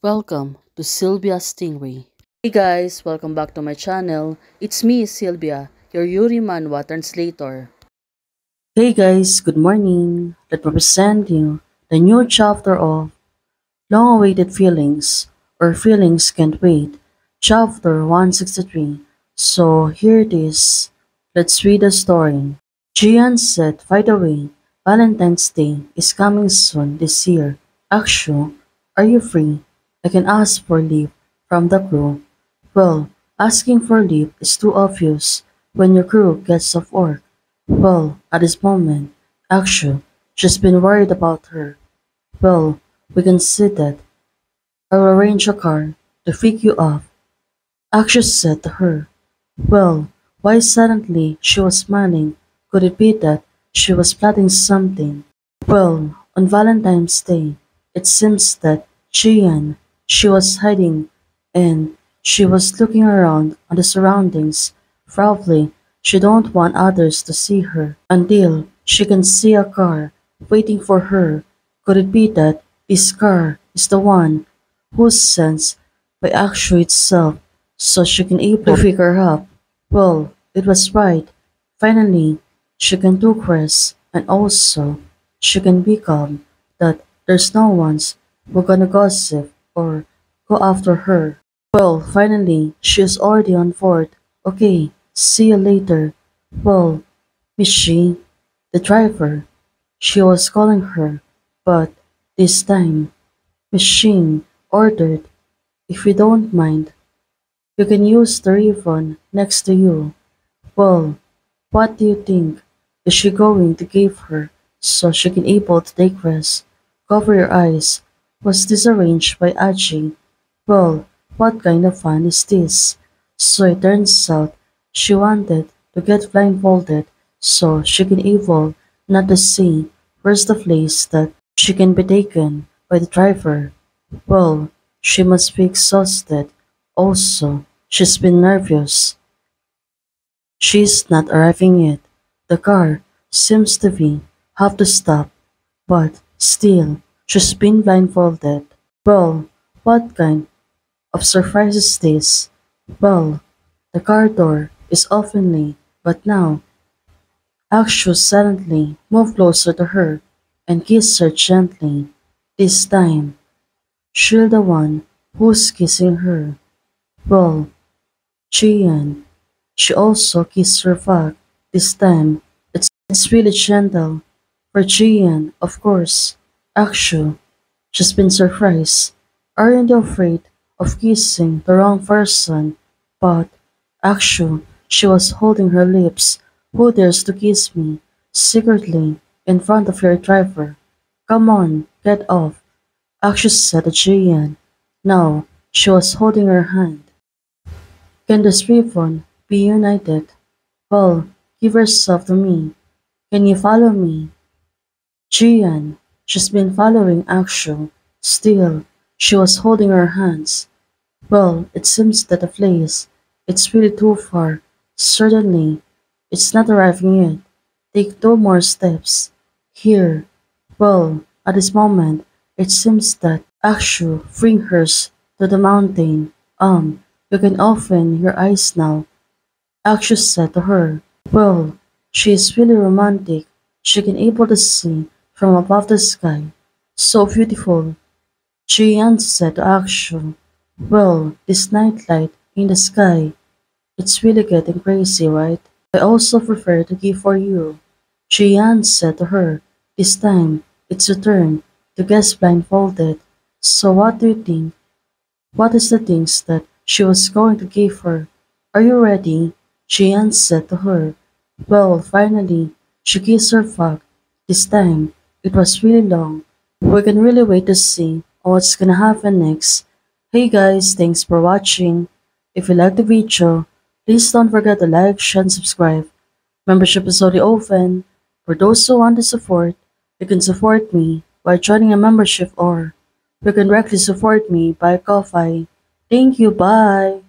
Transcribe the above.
Welcome to Sylvia Stingray. Hey guys, welcome back to my channel. It's me, Sylvia, your Yuri Manhwa translator. Hey guys, good morning. Let me present you the new chapter of Long-Awaited Feelings or Feelings Can't Wait, chapter 163. So here it is. Let's read the story. Jian said, by the way, Valentine's Day is coming soon this year. Akshu, are you free? I can ask for leave from the crew. Well, asking for leave is too obvious when your crew gets off work. Well, at this moment, Akshu, she's been worried about her. Well, we can see that. I'll arrange a car to pick you up. Akshu said to her. Well, why suddenly she was smiling? Could it be that she was plotting something? Well, on Valentine's Day, it seems that Jian, she was hiding and she was looking around on the surroundings. Probably she don't want others to see her until she can see a car waiting for her. Could it be that this car is the one who's sent by Akshu itself so she can able to pick her up? Well, it was right. Finally, she can do rest and also she can be calm that there's no one's who gonna gossip or go after her. Well, finally, she is already on board. Okay, see you later. Well, Miss Shi, the driver, she was calling her, but this time, Miss Shin ordered, if you don't mind, you can use the ribbon next to you. Well, what do you think? Is she going to give her so she can able to take rest? Cover your eyes. Was this arranged by Aji? Well, what kind of fun is this? So it turns out she wanted to get blindfolded so she can able not to see where's the place that she can be taken by the driver. Well, she must be exhausted. Also, she's been nervous. She's not arriving yet. The car seems to be have to stop, but still, she's been blindfolded. Well, what kind of surprise is this? Well, the car door is openly, but now Akshu suddenly moved closer to her and kissed her gently. This time, she's the one who's kissing her. Well, Jian, she also kissed her back. This time, it's really gentle. For Jian, of course. Akshu, she's been surprised. Aren't you afraid of kissing the wrong person? But Akshu, she was holding her lips. Who dares to kiss me? Secretly, in front of your driver. Come on, get off. Akshu said to Jian. Now, she was holding her hand. Can this ribbon be united? Well, give yourself to me. Can you follow me? Jian, she's been following Akshu. Still, she was holding her hands. Well, it seems that the place, it's really too far. Certainly, it's not arriving yet. Take two more steps. Here. Well, at this moment, it seems that Akshu bring hers to the mountain. You can open your eyes now. Akshu said to her. Well, she is really romantic. She can able to see from above the sky. So beautiful. Jian said to Akshu. Well, this nightlight in the sky, it's really getting crazy, right? I also prefer to give for you. Jian said to her. This time, it's your turn to guess blindfolded. So what do you think? What is the things that she was going to give her? Are you ready? Jian said to her. Well, finally, she kissed her back. This time, it was really long. We can really wait to see what's gonna happen next. Hey guys, thanks for watching. If you like the video, please don't forget to like, share, and subscribe. Membership is already open. For those who want to support, you can support me by joining a membership or you can directly support me by Ko-Fi. Thank you, bye!